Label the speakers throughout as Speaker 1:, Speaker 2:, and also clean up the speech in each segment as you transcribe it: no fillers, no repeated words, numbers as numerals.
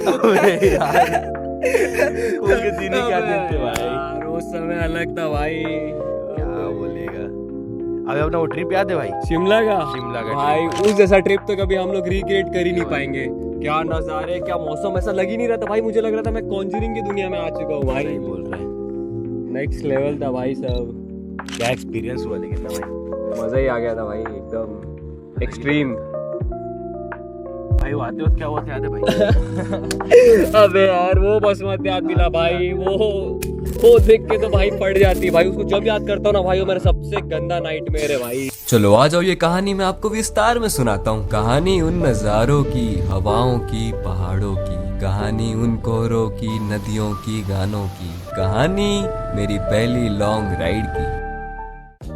Speaker 1: अबे यार, स्कूल के दिन ही क्या दिन थे भाई।
Speaker 2: यार वो समय अलग था भाई।
Speaker 1: क्या बोलेगा। अबे अपना वो ट्रिप याद है भाई,
Speaker 2: शिमला का
Speaker 1: शिमला का
Speaker 2: भाई,
Speaker 1: trip
Speaker 2: उस जैसा ट्रिप तो कभी हम लोग रिक्रिएट कर ही नहीं पाएंगे। क्या नजारे, क्या मौसम, ऐसा लग ही नहीं रहा था भाई, मुझे लग रहा था मैं कॉन्जरिंग की दुनिया में आ चुका हूँ भाई।
Speaker 1: सही बोल रहा है।
Speaker 2: नेक्स्ट लेवल था भाई सब।
Speaker 1: क्या एक्सपीरियंस हुआ लेकिन ना भाई।
Speaker 2: मजा ही आ गया था भाई, एकदम एक्सट्रीम।
Speaker 1: भाई वो आते वक्त क्या हुआ था याद है भाई।
Speaker 2: अबे यार वो बस मत याद दिला भाई, वो देख के तो भाई पड़ जाती है भाई, उसको जब याद करता हूँ ना भाई, वो मेरा सबसे गंदा नाइटमेयर है भाई।
Speaker 3: चलो आ जाओ, ये कहानी मैं आपको विस्तार में सुनाता हूँ। कहानी उन नजारों की, हवाओं की, पहाड़ों की, कहानी उन कोहरों की, नदियों की, गानों की, कहानी मेरी पहली लॉन्ग राइड की।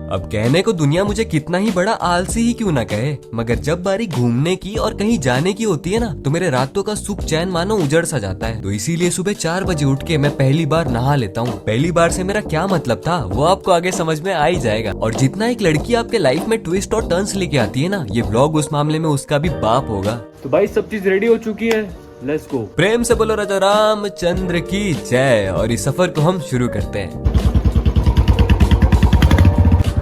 Speaker 3: अब कहने को दुनिया मुझे कितना ही बड़ा आलसी ही क्यों ना कहे, मगर जब बारी घूमने की और कहीं जाने की होती है ना, तो मेरे रातों का सुख चैन मानो उजड़ सा जाता है। तो इसीलिए सुबह 4 बजे उठ के मैं पहली बार नहा लेता हूँ। पहली बार से मेरा क्या मतलब था वो आपको आगे समझ में आ ही जाएगा। और जितना एक लड़की आपके लाइफ में ट्विस्ट और टर्न्स लेके आती है ना, ये व्लॉग उस मामले में उसका भी बाप होगा।
Speaker 2: तो भाई सब चीज रेडी हो चुकी है, लेट्स गो।
Speaker 3: प्रेम से बोलो राजा रामचंद्र की जय। और इस सफर को हम शुरू करते हैं।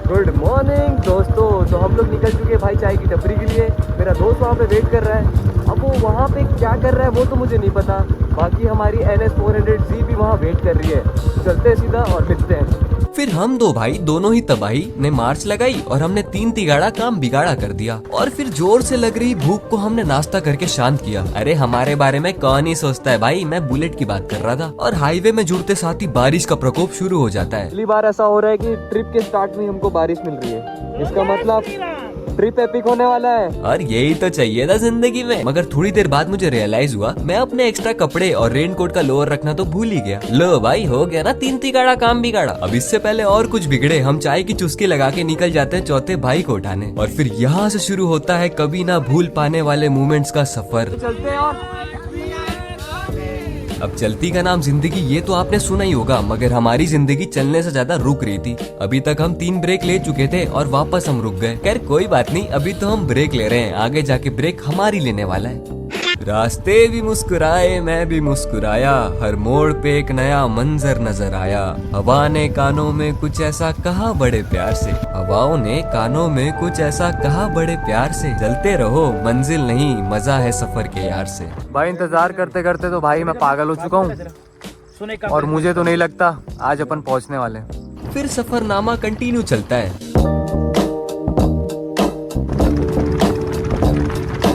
Speaker 2: गुड मॉर्निंग दोस्तों, तो हम लोग निकल चुके हैं भाई चाय की टपरी के लिए। मेरा दोस्त वहाँ पे वेट कर रहा है। अब वो वहाँ पे क्या कर रहा है वो तो मुझे नहीं पता, बाकी हमारी NS 400Z भी वहाँ वेट कर रही है। चलते हैं सीधा और मिलते हैं।
Speaker 3: फिर हम दो भाई दोनों ही तबाही ने मार्च लगाई और हमने 3 तिगाड़ा काम बिगाड़ा कर दिया। और फिर जोर से लग रही भूख को हमने नाश्ता करके शांत किया। अरे हमारे बारे में कौन ही सोचता है भाई, मैं बुलेट की बात कर रहा था। और हाईवे में जुड़ते साथ ही बारिश का प्रकोप शुरू हो जाता है।
Speaker 2: पहली बार ऐसा हो रहा है कि ट्रिप के स्टार्ट में ही हमको बारिश मिल रही है, इसका मतलब ट्रिप एपिक होने वाला है।
Speaker 3: और यही तो चाहिए था जिंदगी में। मगर थोड़ी देर बाद मुझे रियलाइज हुआ मैं अपने एक्स्ट्रा कपड़े और रेनकोट का लोअर रखना तो भूल ही गया। लो भाई हो गया ना 3 तिगाड़ा काम बिगाड़ा। अब इससे पहले और कुछ बिगड़े, हम चाय की चुस्की लगा के निकल जाते हैं चौथे भाई को उठाने। और फिर यहाँ से शुरू होता है कभी ना भूल पाने वाले मोमेंट्स का सफर।
Speaker 2: चलते हैं। और
Speaker 3: अब चलती का नाम जिंदगी ये तो आपने सुना ही होगा, मगर हमारी जिंदगी चलने से ज्यादा रुक रही थी। अभी तक हम 3 ब्रेक ले चुके थे और वापस हम रुक गए। खैर कोई बात नहीं, अभी तो हम ब्रेक ले रहे हैं, आगे जाके ब्रेक हमारी लेने वाला है। रास्ते भी मुस्कुराए, मैं भी मुस्कुराया, हर मोड़ पे एक नया मंजर नजर आया। हवा ने कानों में कुछ ऐसा कहा बड़े प्यार से, हवाओं ने कानों में कुछ ऐसा कहा बड़े प्यार से। चलते रहो मंजिल नहीं मजा है सफर के यार से।
Speaker 2: भाई इंतजार करते करते तो भाई मैं पागल हो चुका हूँ और मुझे तो नहीं लगता आज अपन पहुँचने वाले हैं।
Speaker 3: फिर सफरनामा कंटिन्यू चलता है।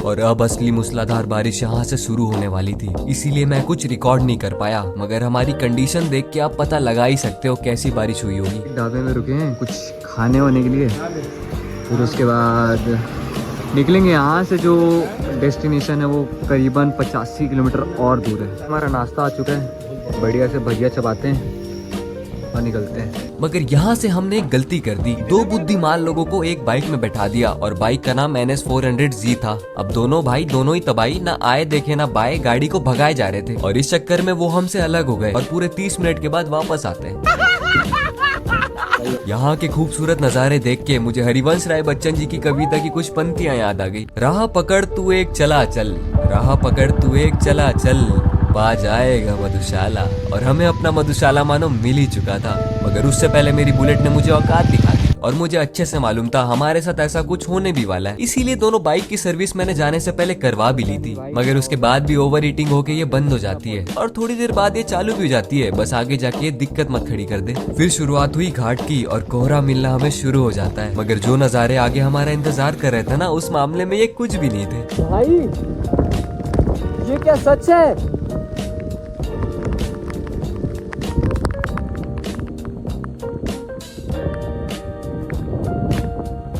Speaker 3: और अब असली मूसलाधार बारिश यहाँ से शुरू होने वाली थी, इसीलिए मैं कुछ रिकॉर्ड नहीं कर पाया। मगर हमारी कंडीशन देख के आप पता लगा ही सकते हो कैसी बारिश हुई होगी।
Speaker 2: ढाबे में रुके हैं कुछ खाने होने के लिए, फिर उसके बाद निकलेंगे यहाँ से। जो डेस्टिनेशन है वो करीबन 85 किलोमीटर और दूर है। हमारा नाश्ता आ चुका है, बढ़िया से भजिया चबाते हैं और निकलते हैं।
Speaker 3: मगर यहाँ से हमने एक गलती कर दी। 2 बुद्धिमान लोगों को एक बाइक में बैठा दिया और बाइक का नाम NS 400Z था। अब दोनों भाई दोनों ही तबाही, ना आए देखे ना बाएं, गाड़ी को भगाए जा रहे थे। और इस चक्कर में वो हमसे अलग हो गए और पूरे 30 मिनट के बाद वापस आते हैं। यहाँ के खूबसूरत नज़ारे देख के मुझे हरिवंश राय बच्चन जी की कविता की कुछ पंक्तियाँ याद आ गई। राह पकड़ तू एक चला चल, राह पकड़ तू एक चला चल, पा जाएगा मधुशाला। और हमें अपना मधुशाला मानो मिल ही चुका था, मगर उससे पहले मेरी बुलेट ने मुझे औकात दिखा दी। और मुझे अच्छे से मालूम था हमारे साथ ऐसा कुछ होने भी वाला है, इसीलिए दोनों बाइक की सर्विस मैंने जाने से पहले करवा भी ली थी। मगर उसके बाद भी ओवर ईटिंग होके ये बंद हो जाती है और थोड़ी देर बाद ये चालू भी हो जाती है। बस आगे जाके ये दिक्कत मत खड़ी कर दे। फिर शुरुआत हुई घाट की और कोहरा मिलना हमें शुरू हो जाता है। मगर जो नजारे आगे हमारा इंतजार कर रहे थे ना, उस मामले में ये कुछ भी नहीं थे।
Speaker 2: भाई ये क्या सच है?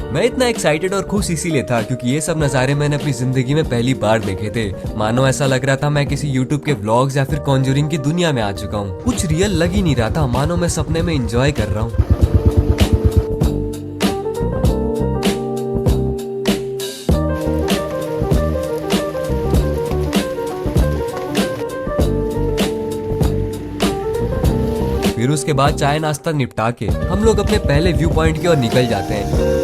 Speaker 3: मैं इतना एक्साइटेड और खुश इसीलिए था क्योंकि ये सब नज़ारे मैंने अपनी जिंदगी में पहली बार देखे थे। मानो ऐसा लग रहा था मैं किसी YouTube के व्लॉग्स या फिर कॉन्जरिंग की दुनिया में आ चुका हूँ। कुछ रियल लग ही नहीं रहा था, मानो मैं सपने में एंजॉय कर रहा हूँ। फिर उसके बाद चाय नाश्ता निपटा के हम लोग अपने पहले व्यू पॉइंट की ओर निकल जाते हैं।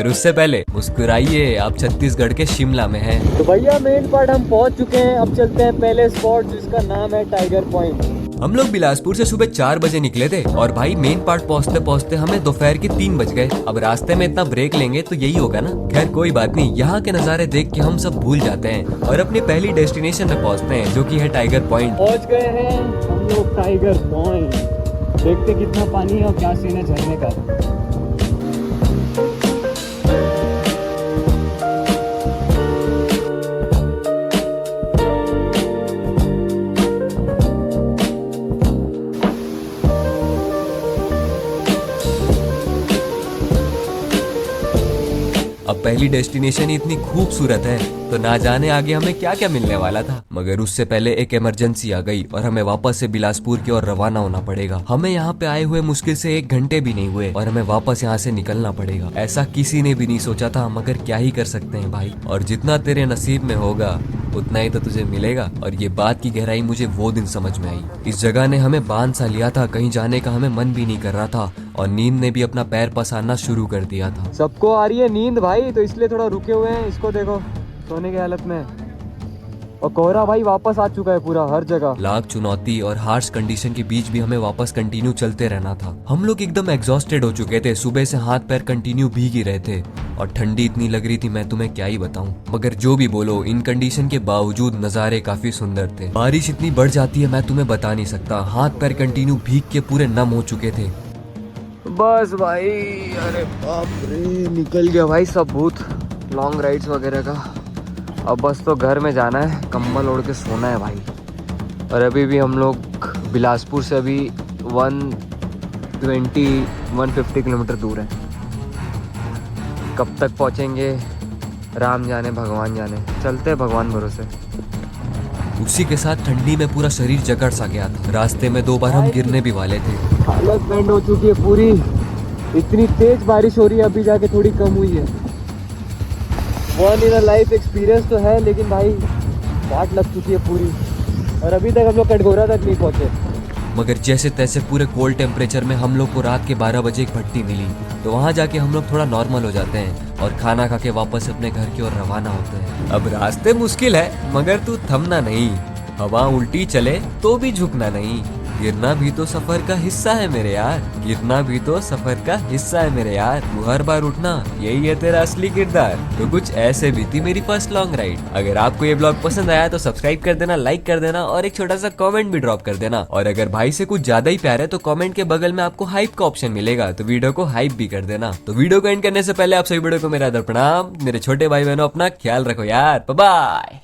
Speaker 3: मगर उससे पहले मुस्कुराइए, आप छत्तीसगढ़ के शिमला में हैं।
Speaker 2: तो भैया मेन पार्ट हम पहुंच चुके हैं। अब चलते हैं पहले स्पॉट जिसका नाम है टाइगर पॉइंट।
Speaker 3: हम लोग बिलासपुर से सुबह 4 बजे निकले थे और भाई मेन पार्ट पहुंचते पहुंचते हमें दोपहर के 3 बज गए। अब रास्ते में इतना ब्रेक लेंगे तो यही होगा ना। खैर कोई बात नहीं, यहाँ के नज़ारे देख के हम सब भूल जाते हैं और अपनी पहली डेस्टिनेशन में पहुंचते हैं जो कि है टाइगर पॉइंट।
Speaker 2: पहुंच गए हैं हम लोग टाइगर पॉइंट। देखते कितना पानी है और क्या सीन है झरने का।
Speaker 3: अब पहली डेस्टिनेशन ही इतनी खूबसूरत है तो ना जाने आगे हमें क्या क्या मिलने वाला था। मगर उससे पहले एक इमरजेंसी आ गई और हमें वापस से बिलासपुर की ओर रवाना होना पड़ेगा। हमें यहाँ पे आए हुए मुश्किल से 1 घंटे भी नहीं हुए और हमें वापस यहाँ से निकलना पड़ेगा। ऐसा किसी ने भी नहीं सोचा था, मगर क्या ही कर सकते हैं भाई। और जितना तेरे नसीब में होगा उतना ही तो तुझे मिलेगा। और ये बात की गहराई मुझे वो दिन समझ में आई। इस जगह ने हमें बांध सा लिया था, कहीं जाने का हमें मन भी नहीं कर रहा था और नींद ने भी अपना पैर पसारना शुरू कर दिया था।
Speaker 2: सबको आ रही है नींद भाई, तो इसलिए थोड़ा रुके हुए हैं। इसको देखो सोने की हालत में। और कोहरा भाई वापस आ चुका है पूरा हर जगह।
Speaker 3: लाख चुनौती और हार्श कंडीशन के बीच भी हमें वापस कंटिन्यू चलते रहना था। हम लोग एकदम एग्जॉस्टेड हो चुके थे। सुबह से हाथ पैर कंटिन्यू भीग ही रहे थे और ठंडी इतनी लग रही थी, मैं तुम्हें क्या ही बताऊं। मगर जो भी बोलो, इन कंडीशन के बावजूद नजारे काफी सुंदर थे। बारिश इतनी बढ़ जाती है मैं तुम्हें बता नहीं सकता। हाथ पैर कंटिन्यू भीग के पूरे नम हो चुके थे।
Speaker 2: बस भाई, अरे बाप रे, निकल गया भाई सब भूत लॉन्ग राइड्स वगैरह का। अब बस तो घर में जाना है, कंबल ओढ़ के सोना है भाई। और अभी भी हम लोग बिलासपुर से अभी 150 किलोमीटर दूर है। कब तक पहुंचेंगे राम जाने भगवान जाने। चलते हैं भगवान भरोसे।
Speaker 3: उसी के साथ ठंडी में पूरा शरीर जकड़ सा गया था। रास्ते में 2 बार हम गिरने भी वाले थे।
Speaker 2: हालत बैंड हो चुकी है पूरी। इतनी तेज बारिश हो रही है, अभी जाके थोड़ी कम हुई है। One in a life experience तो है, लेकिन भाई वाट लग चुकी है पूरी। और अभी तक हम लोग कटघोरा तक नहीं पहुंचे।
Speaker 3: मगर जैसे तैसे पूरे कोल्ड टेम्परेचर में हम लोग को रात के 12 बजे एक भट्टी मिली, तो वहाँ जाके हम लोग थोड़ा नॉर्मल हो जाते हैं और खाना खा के वापस अपने घर की ओर रवाना होते हैं। अब रास्ते मुश्किल है मगर तू थमना नहीं, हवा उल्टी चले तो भी झुकना नहीं। गिरना भी तो सफर का हिस्सा है मेरे यार, गिरना भी तो सफर का हिस्सा है मेरे यार। तू हर बार उठना, यही है तेरा असली किरदार। तो कुछ ऐसे भी थी मेरी फर्स्ट लॉन्ग राइड। अगर आपको ये ब्लॉग पसंद आया तो सब्सक्राइब कर देना, लाइक कर देना और एक छोटा सा कमेंट भी ड्रॉप कर देना। और अगर भाई से कुछ ज्यादा ही प्यार है तो कमेंट के बगल में आपको हाइप का ऑप्शन मिलेगा, तो वीडियो को हाइप भी कर देना। तो वीडियो को एंड करने से पहले आप सभी वीडियो को मेरा आदर प्रणाम। मेरे छोटे भाई बहनों, अपना ख्याल रखो यार। Bye bye.